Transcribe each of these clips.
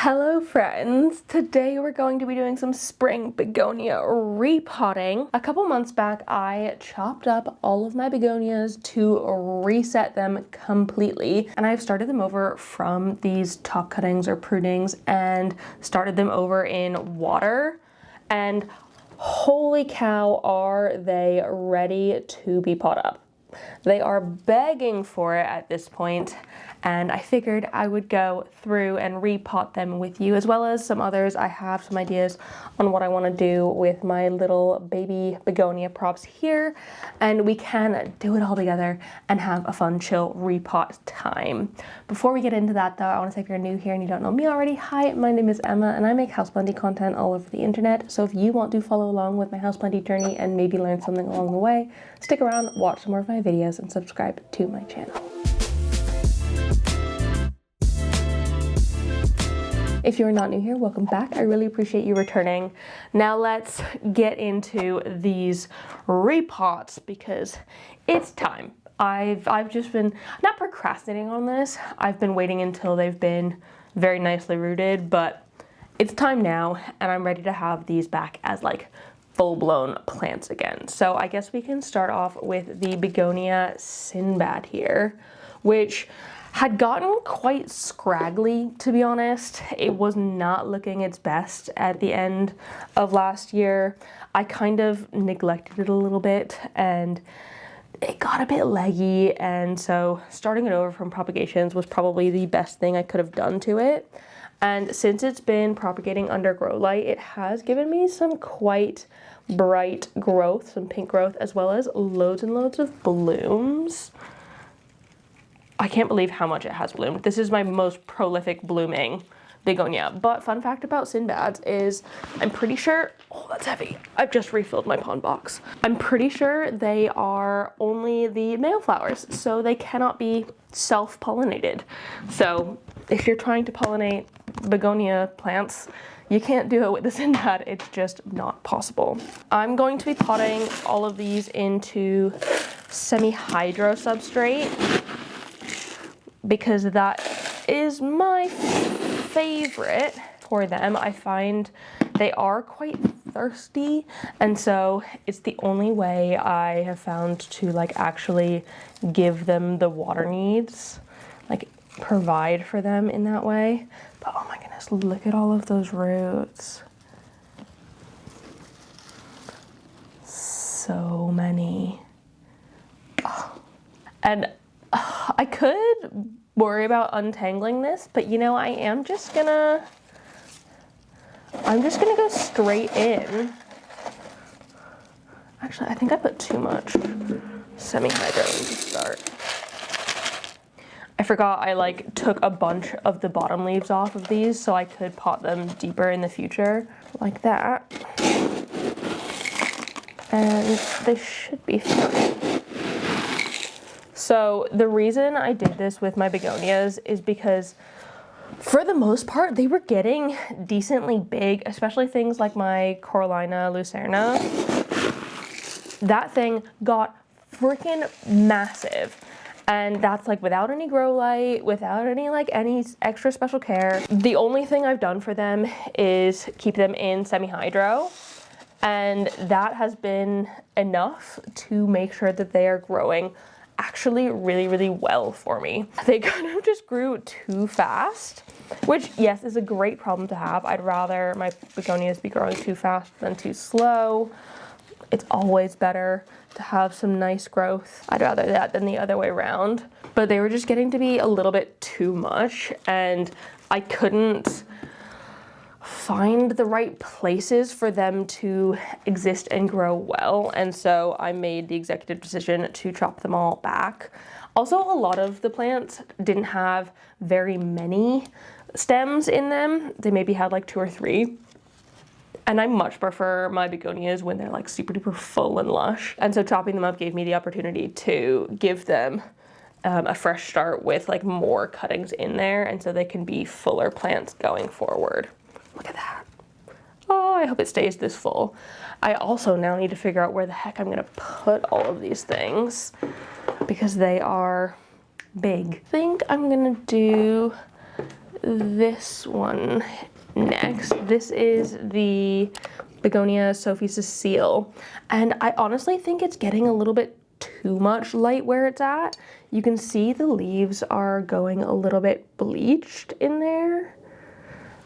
Hello friends! Today we're going to be doing some spring begonia repotting. A couple months back I chopped up all of my begonias to reset them completely, and I've started them over from these top cuttings or prunings and started them over in water, and holy cow are they ready to be pot up. They are begging for it at this point, and I figured I would go through and repot them with you, as well as some others. I have some ideas on what I want to do with my little baby begonia props here, and we can do it all together and have a fun, chill repot time. Before we get into that though, I want to say if you're new here and you don't know me already, hi, my name is Emma and I make houseplanty content all over the internet. So if you want to follow along with my houseplanty journey and maybe learn something along the way, stick around, watch some more of my videos, and subscribe to my channel. If you're not new here, welcome back. I really appreciate you returning. Now let's get into these repots because it's time. I've just been not procrastinating on this. I've been waiting until they've been very nicely rooted, but it's time now and I'm ready to have these back as like full-blown plants again. So I guess we can start off with the Begonia Sinbad here, which had gotten quite scraggly, to be honest. It was not looking its best at the end of last year. I kind of neglected it a little bit and it got a bit leggy, and so starting it over from propagations was probably the best thing I could have done to it. And since it's been propagating under grow light, it has given me some quite bright growth, some pink growth, as well as loads and loads of blooms. I can't believe how much it has bloomed. This is my most prolific blooming begonia. But fun fact about Sinbads is I'm pretty sure, oh that's heavy, I've just refilled my pond box. I'm pretty sure they are only the male flowers, so they cannot be self-pollinated. So if you're trying to pollinate begonia plants, you can't do it with the Sinbad. It's just not possible. I'm going to be potting all of these into semi-hydro substrate because that is my favorite for them. I find they are quite thirsty, and so it's the only way I have found to like actually give them the water needs, like provide for them in that way. But oh my goodness, look at all of those roots. So many. Oh. And I could worry about untangling this, but you know, I'm just gonna go straight in. Actually, I think I put too much semi-hydro to start. I forgot I like took a bunch of the bottom leaves off of these so I could pot them deeper in the future, like that. And they should be fine. So the reason I did this with my begonias is because for the most part, they were getting decently big, especially things like my Corallina, Lucerna. That thing got freaking massive. And that's like without any grow light, without any extra special care. The only thing I've done for them is keep them in semi-hydro. And that has been enough to make sure that they are growing actually really, really well for me. They kind of just grew too fast, which yes, is a great problem to have. I'd rather my begonias be growing too fast than too slow. It's always better to have some nice growth. I'd rather that than the other way around. But they were just getting to be a little bit too much, and I couldn't find the right places for them to exist and grow well, and so I made the executive decision to chop them all back. Also, a lot of the plants didn't have very many stems in them. They maybe had like 2 or 3. And I much prefer my begonias when they're like super duper full and lush. And so chopping them up gave me the opportunity to give them a fresh start with like more cuttings in there, and so they can be fuller plants going forward. Look at that. Oh, I hope it stays this full. I also now need to figure out where the heck I'm gonna put all of these things because they are big. I think I'm gonna do this one next. This is the Begonia Sophie Cecile, and I honestly think it's getting a little bit too much light where it's at. You can see the leaves are going a little bit bleached in there.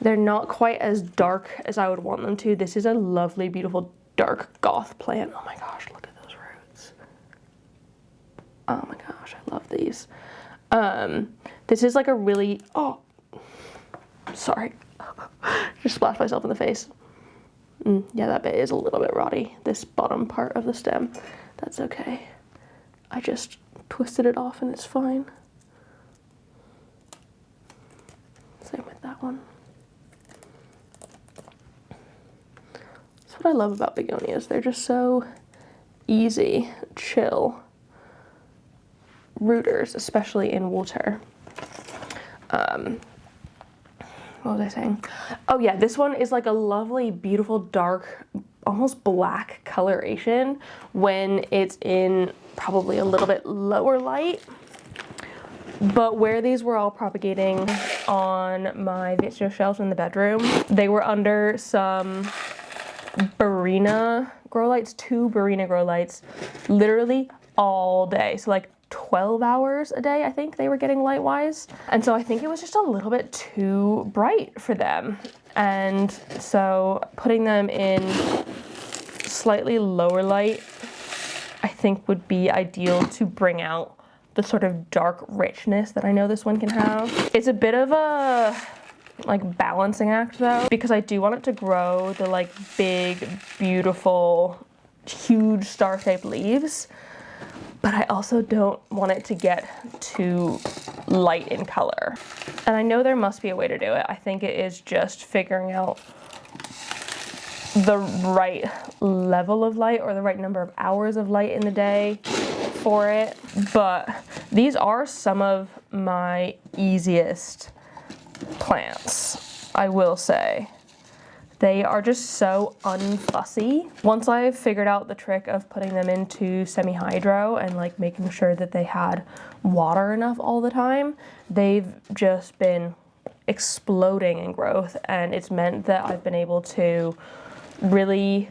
They're not quite as dark as I would want them to. This is a lovely, beautiful, dark goth plant. Oh my gosh, look at those roots. Oh my gosh, I love these. This is like a really, oh, sorry. Just splashed myself in the face. Yeah, that bit is a little bit rotty, this bottom part of the stem. That's okay. I just twisted it off and it's fine. Same with that one. That's what I love about begonias. They're just so easy, chill rooters, especially in water. What was I saying? Oh yeah, this one is like a lovely, beautiful, dark, almost black coloration when it's in probably a little bit lower light. But where these were all propagating on my vegetable shelves in the bedroom, they were under some Barina grow lights, 2 Barina grow lights, literally all day. So like 12 hours a day, I think they were getting light-wise. And so I think it was just a little bit too bright for them. And so putting them in slightly lower light, I think would be ideal to bring out the sort of dark richness that I know this one can have. It's a bit of a like balancing act though, because I do want it to grow the like big, beautiful, huge star-shaped leaves, but I also don't want it to get too light in color. And I know there must be a way to do it. I think it is just figuring out the right level of light or the right number of hours of light in the day for it. But these are some of my easiest plants, I will say. They are just so unfussy. Once I've figured out the trick of putting them into semi-hydro and like making sure that they had water enough all the time, they've just been exploding in growth, and it's meant that I've been able to really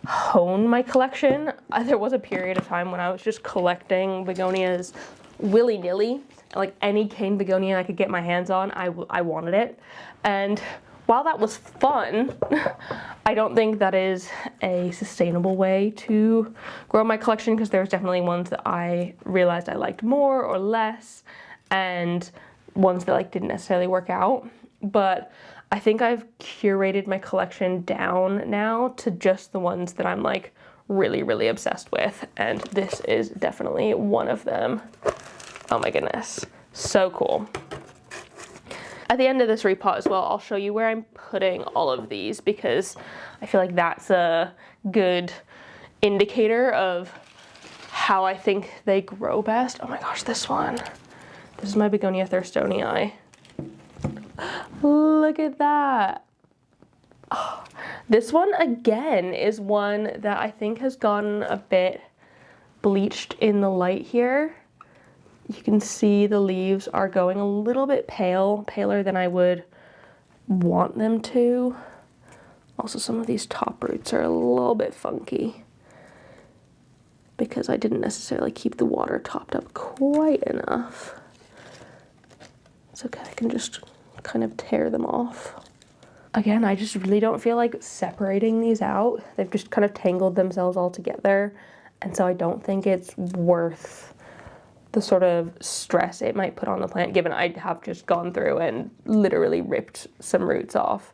hone my collection. There was a period of time when I was just collecting begonias willy-nilly. Like any cane begonia I could get my hands on, I wanted it. And while that was fun, I don't think that is a sustainable way to grow my collection, because there's definitely ones that I realized I liked more or less, and ones that like didn't necessarily work out. But I think I've curated my collection down now to just the ones that I'm like really, really obsessed with, and this is definitely one of them. Oh my goodness, so cool. At the end of this repot as well, I'll show you where I'm putting all of these, because I feel like that's a good indicator of how I think they grow best. Oh my gosh, this one. This is my Begonia Thurstonii. Look at that. Oh, this one again is one that I think has gotten a bit bleached in the light here. You can see the leaves are going a little bit pale, paler than I would want them to. Also, some of these top roots are a little bit funky because I didn't necessarily keep the water topped up quite enough. It's okay, I can just kind of tear them off. Again, I just really don't feel like separating these out. They've just kind of tangled themselves all together, and so I don't think it's worth the sort of stress it might put on the plant, given I have just gone through and literally ripped some roots off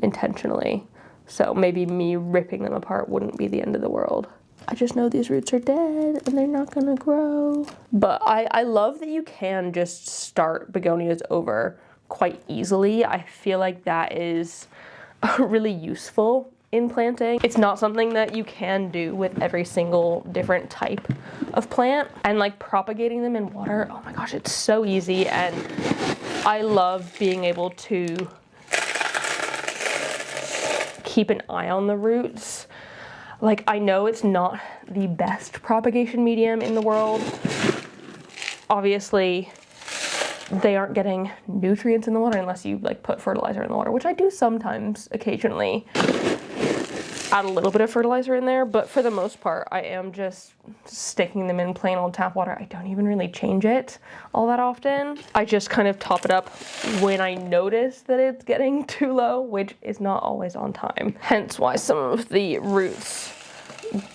intentionally. So maybe me ripping them apart wouldn't be the end of the world. I just know these roots are dead and they're not gonna grow. But I love that you can just start begonias over quite easily. I feel like that is really useful in planting. It's not something that you can do with every single different type of plant, and like propagating them in water, oh my gosh, it's so easy. And I love being able to keep an eye on the roots. Like, I know it's not the best propagation medium in the world. Obviously, they aren't getting nutrients in the water unless you like put fertilizer in the water, which I do sometimes, occasionally add a little bit of fertilizer in there, but for the most part, I am just sticking them in plain old tap water. I don't even really change it all that often. I just kind of top it up when I notice that it's getting too low, which is not always on time. Hence why some of the roots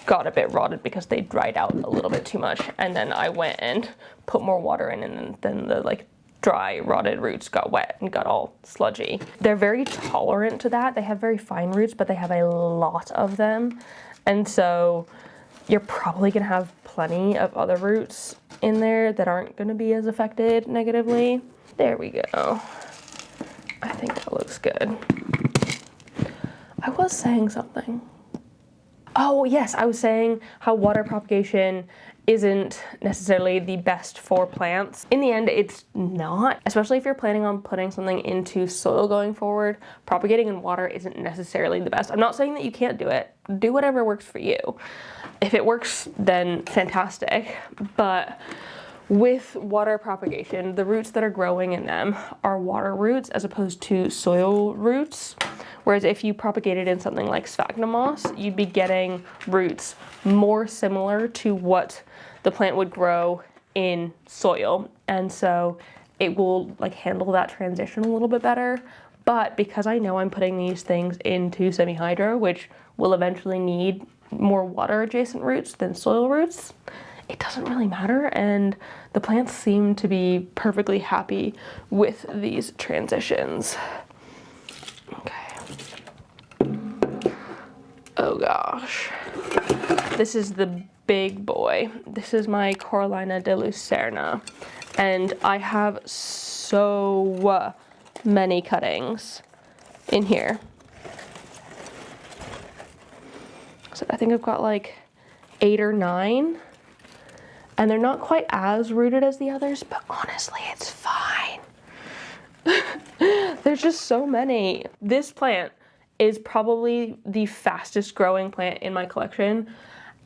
got a bit rotted because they dried out a little bit too much. And then I went and put more water in, and then the like dry, rotted roots got wet and got all sludgy. They're very tolerant to that. They have very fine roots, but they have a lot of them. And so you're probably gonna have plenty of other roots in there that aren't gonna be as affected negatively. There we go. I think that looks good. I was saying something. Oh yes, I was saying how water propagation isn't necessarily the best for plants. In the end, it's not, especially if you're planning on putting something into soil going forward. Propagating in water isn't necessarily the best. I'm not saying that you can't do it. Do whatever works for you. If it works, then fantastic. But with water propagation, the roots that are growing in them are water roots as opposed to soil roots. Whereas if you propagated in something like sphagnum moss, you'd be getting roots more similar to what the plant would grow in soil. And so it will like handle that transition a little bit better. But because I know I'm putting these things into semi-hydro, which will eventually need more water adjacent roots than soil roots, it doesn't really matter. And the plants seem to be perfectly happy with these transitions. Okay. Oh gosh. This is the big boy. This is my Corallina de Lucerna. And I have so many cuttings in here. So I think I've got like 8 or 9. And they're not quite as rooted as the others, but honestly, it's fine. There's just so many. This plant is probably the fastest growing plant in my collection.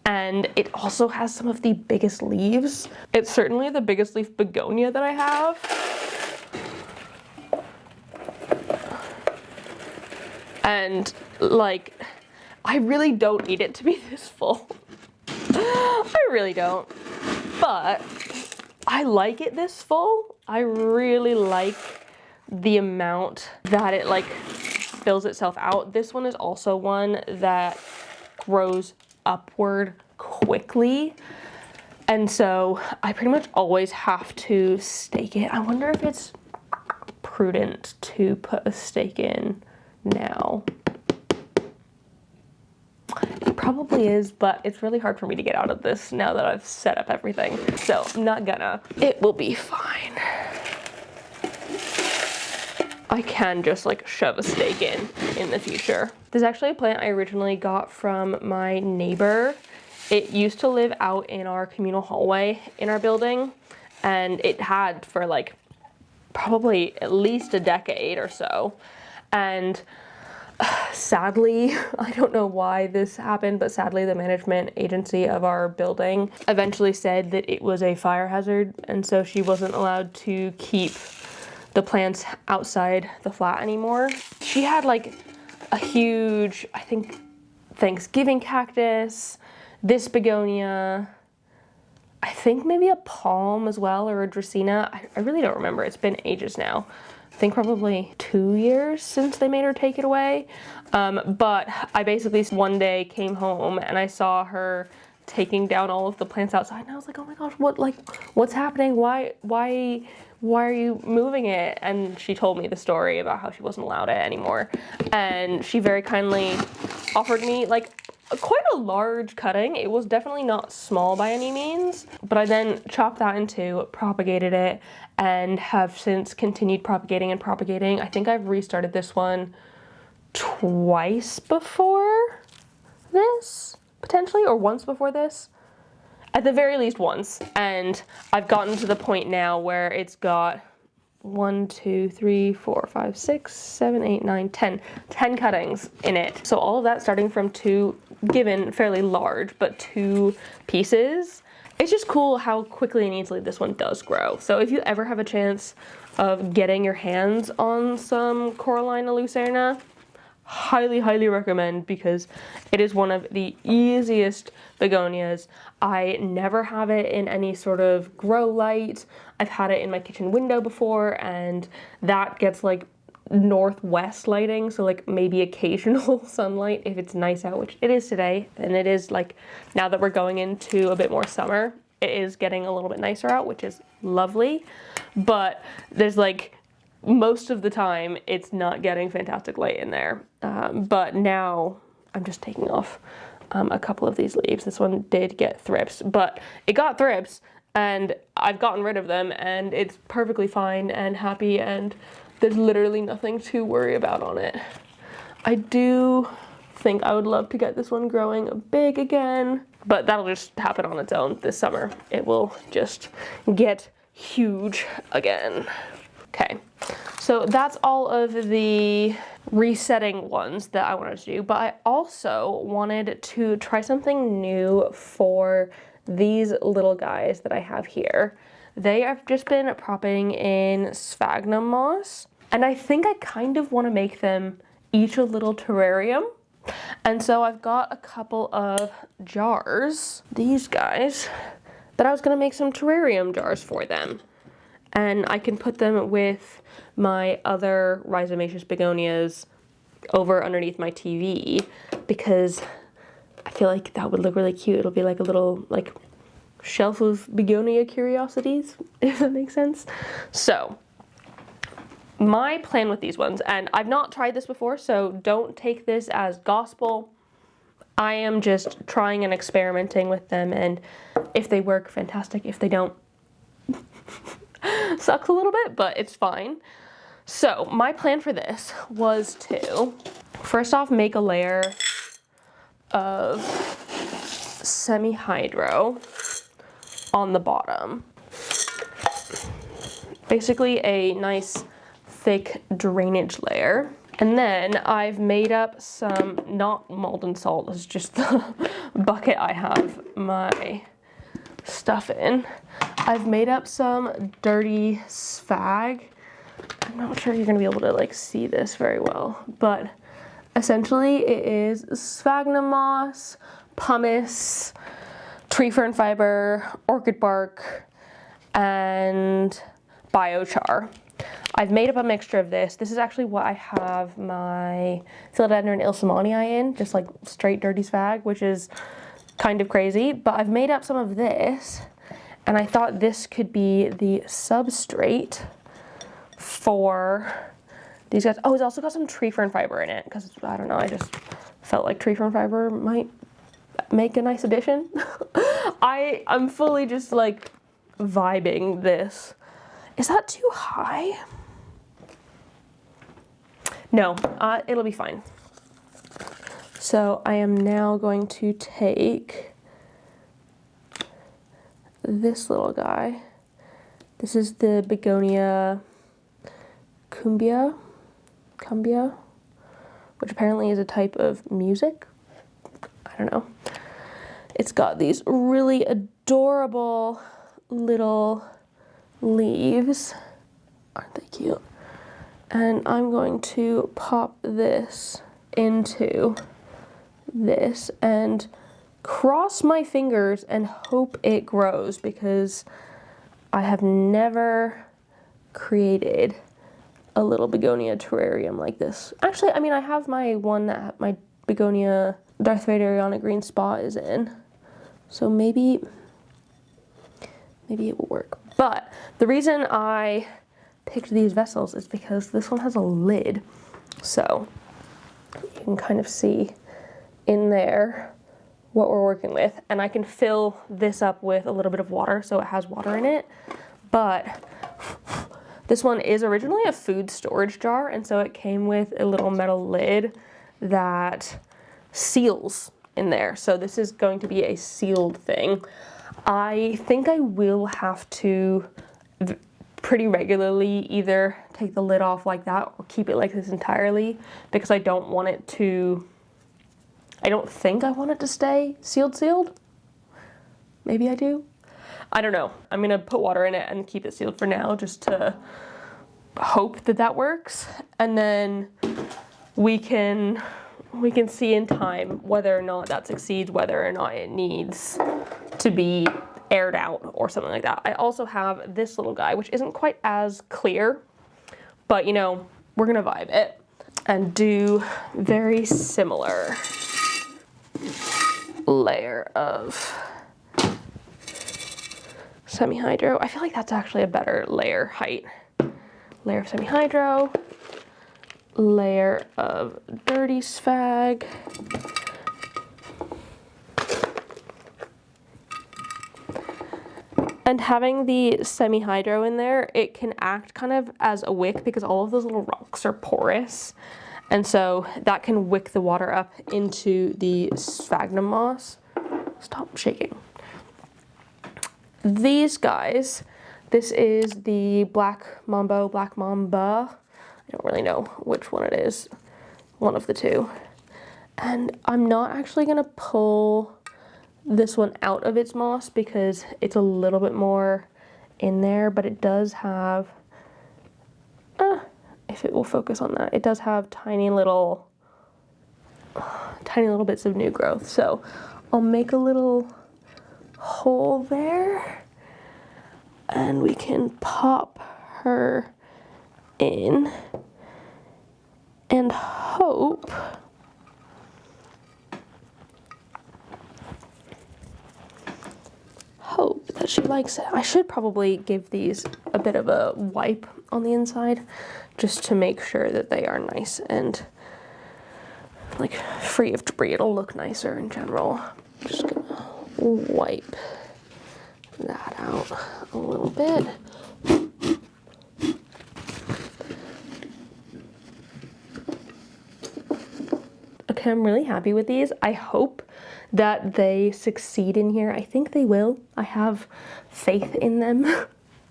And it also has some of the biggest leaves. It's certainly the biggest leaf begonia that I have. And like, I really don't need it to be this full. I really don't. But I like it this full. I really like the amount that it like fills itself out. This one is also one that grows upward quickly. And so I pretty much always have to stake it. I wonder if it's prudent to put a stake in now. It probably is, but it's really hard for me to get out of this now that I've set up everything. So I'm not gonna. It will be fine. I can just like shove a stake in the future. This is actually a plant I originally got from my neighbor. It used to live out in our communal hallway in our building, and it had for like probably at least a decade or so. And sadly, I don't know why this happened, but sadly the management agency of our building eventually said that it was a fire hazard, and so she wasn't allowed to keep the plants outside the flat anymore. She had like a huge, I think, Thanksgiving cactus, this begonia, I think maybe a palm as well, or a dracaena. I really don't remember. It's been ages now. I think probably 2 years since they made her take it away. But I basically one day came home and I saw her taking down all of the plants outside, and I was like, oh my gosh, what's happening? Why are you moving it? And she told me the story about how she wasn't allowed it anymore. And she very kindly offered me like quite a large cutting. It was definitely not small by any means, but I then chopped that in two, propagated it, and have since continued propagating and propagating. I think I've restarted this one twice before this, potentially, or once before this. At the very least once. And I've gotten to the point now where it's got 1, 2, 3, 4, 5, 6, 7, 8, 9, 10 cuttings in it. So all of that starting from 2, given fairly large, but 2 pieces. it's just cool how quickly and easily this one does grow. So if you ever have a chance of getting your hands on some Corallina Lucerna, highly, highly recommend, because it is one of the easiest begonias. I never have it in any sort of grow light. I've had it in my kitchen window before, and that gets like northwest lighting, so like maybe occasional sunlight if it's nice out, which it is today. And it is, like, now that we're going into a bit more summer, it is getting a little bit nicer out, which is lovely. But there's like, most of the time it's not getting fantastic light in there. But now I'm just taking off a couple of these leaves. This one did get thrips, but it got thrips and I've gotten rid of them and it's perfectly fine and happy, and there's literally nothing to worry about on it. I do think I would love to get this one growing big again, but that'll just happen on its own this summer. It will just get huge again. Okay, so that's all of the resetting ones that I wanted to do, but I also wanted to try something new for these little guys that I have here. They have just been propping in sphagnum moss, and I think I kind of want to make them each a little terrarium. And so I've got a couple of jars, these guys, that I was going to make some terrarium jars for them. And I can put them with my other rhizomaceous begonias over underneath my TV, because I feel like that would look really cute. It'll be like a little like shelf of begonia curiosities, if that makes sense. So my plan with these ones, and I've not tried this before, so don't take this as gospel. I am just trying and experimenting with them, and if they work, fantastic. If they don't, sucks a little bit, but it's fine. So my plan for this was to first off make a layer of semi-hydro on the bottom. Basically a nice thick drainage layer. And then I've made up some, not Malden salt, it's just the bucket I have my stuff in. I've made up some dirty sphagnum. I'm not sure you're gonna be able to like see this very well, but essentially it is sphagnum moss, pumice, tree fern fiber, orchid bark, and biochar. I've made up a mixture of this. This is actually what I have my Philodendron ilsamanii in, just like straight dirty sphagnum, which is kind of crazy, but I've made up some of this, and I thought this could be the substrate for these guys. Oh, it's also got some tree fern fiber in it, because I don't know, I just felt like tree fern fiber might make a nice addition. I'm fully just like vibing this. Is that too high? No, it'll be fine. So I am now going to take this little guy. This is the Begonia cumbia, which apparently is a type of music. I don't know. It's got these really adorable little leaves. Aren't they cute? And I'm going to pop this into this and cross my fingers and hope it grows, because I have never created a little begonia terrarium like this. Actually, I mean, I have my one that my begonia Darth Vaderiana green spot is in, so maybe it will work. But the reason I picked these vessels is because this one has a lid, so you can kind of see in there what we're working with, and I can fill this up with a little bit of water so it has water in it. But this one is originally a food storage jar, and so it came with a little metal lid that seals in there, so this is going to be a sealed thing. I think I will have to pretty regularly either take the lid off like that or keep it like this entirely, because I don't want it to, I don't think I want it to stay sealed. Maybe I do. I don't know. I'm gonna put water in it and keep it sealed for now just to hope that that works. And then we can see in time whether or not that succeeds, whether or not it needs to be aired out or something like that. I also have this little guy, which isn't quite as clear, but you know, we're gonna vibe it and do very similar layer of semi-hydro. I feel like that's actually a better layer height. Layer of semi-hydro, layer of dirty sphag, and having the semi-hydro in there, it can act kind of as a wick because all of those little rocks are porous, and so that can wick the water up into the sphagnum moss. Stop shaking. These guys, this is the Black Mamba. I don't really know which one it is, one of the two. And I'm not actually gonna pull this one out of its moss because it's a little bit more in there, but it does have, if it will focus on that, it does have tiny little bits of new growth. So I'll make a little hole there and we can pop her in and hope that she likes it. I should probably give these a bit of a wipe on the inside just to make sure that they are nice and like free of debris. It'll look nicer in general. Just gonna wipe that out a little bit. Okay, I'm really happy with these. I hope that they succeed in here. I think they will. I have faith in them,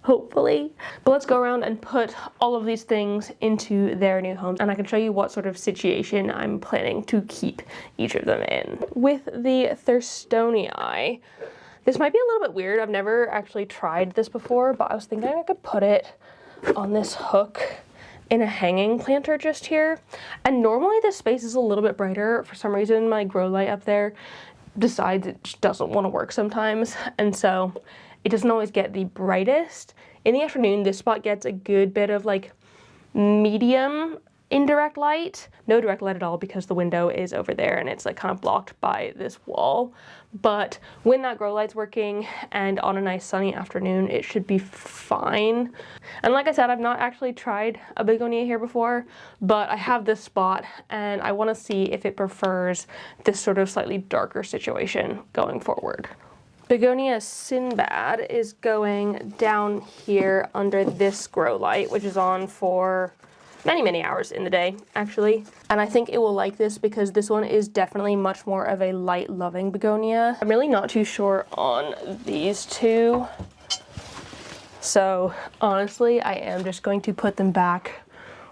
hopefully. But let's go around and put all of these things into their new homes, and I can show you what sort of situation I'm planning to keep each of them in. With the Thurstonii, this might be a little bit weird. I've never actually tried this before, but I was thinking I could put it on this hook in a hanging planter just here. And normally this space is a little bit brighter. For some reason, my grow light up there decides it just doesn't want to work sometimes. And so it doesn't always get the brightest. In the afternoon, this spot gets a good bit of like medium indirect light. No direct light at all because the window is over there and it's like kind of blocked by this wall. But when that grow light's working and on a nice sunny afternoon, it should be fine. And like I said, I've not actually tried a begonia here before, but I have this spot and I want to see if it prefers this sort of slightly darker situation going forward. Begonia Sinbad is going down here under this grow light, which is on for many hours in the day, actually. And I think it will like this because this one is definitely much more of a light-loving begonia. I'm really not too sure on these two. So honestly, I am just going to put them back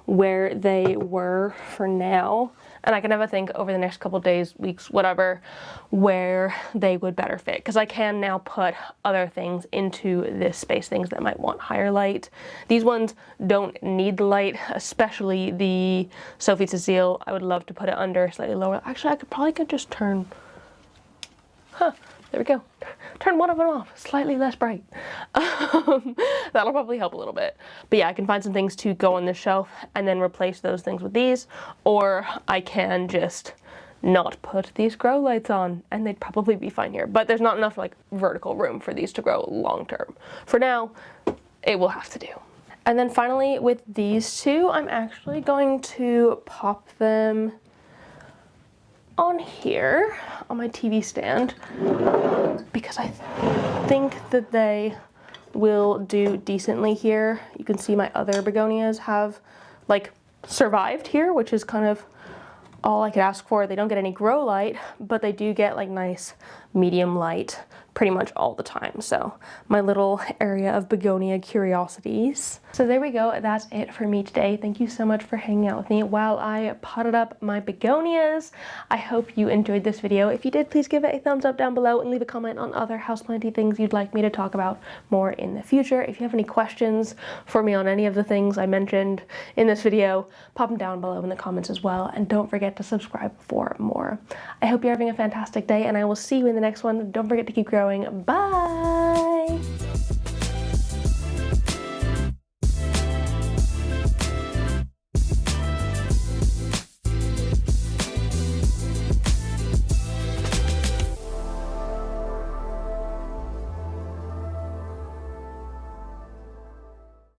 where they were for now. And I can have a think over the next couple days, weeks, whatever, where they would better fit. Because I can now put other things into this space, things that might want higher light. These ones don't need the light, especially the Sophie Cecile. I would love to put it under slightly lower. Actually, I could just turn, there we go. Turn one of them off, slightly less bright. That'll probably help a little bit. But yeah, I can find some things to go on this shelf and then replace those things with these, or I can just not put these grow lights on and they'd probably be fine here. But there's not enough like vertical room for these to grow long term. For now, it will have to do. And then finally with these two, I'm actually going to pop them on here on my TV stand because I think that they will do decently here. You can see my other begonias have like survived here, which is kind of all I could ask for. They don't get any grow light, but they do get like nice medium light pretty much all the time. So my little area of begonia curiosities. So there we go. That's it for me today. Thank you so much for hanging out with me while I potted up my begonias. I hope you enjoyed this video. If you did, please give it a thumbs up down below and leave a comment on other houseplanty things you'd like me to talk about more in the future. If you have any questions for me on any of the things I mentioned in this video, pop them down below in the comments as well. And don't forget to subscribe for more. I hope you're having a fantastic day, and I will see you in the next one. Don't forget to keep growing. Bye!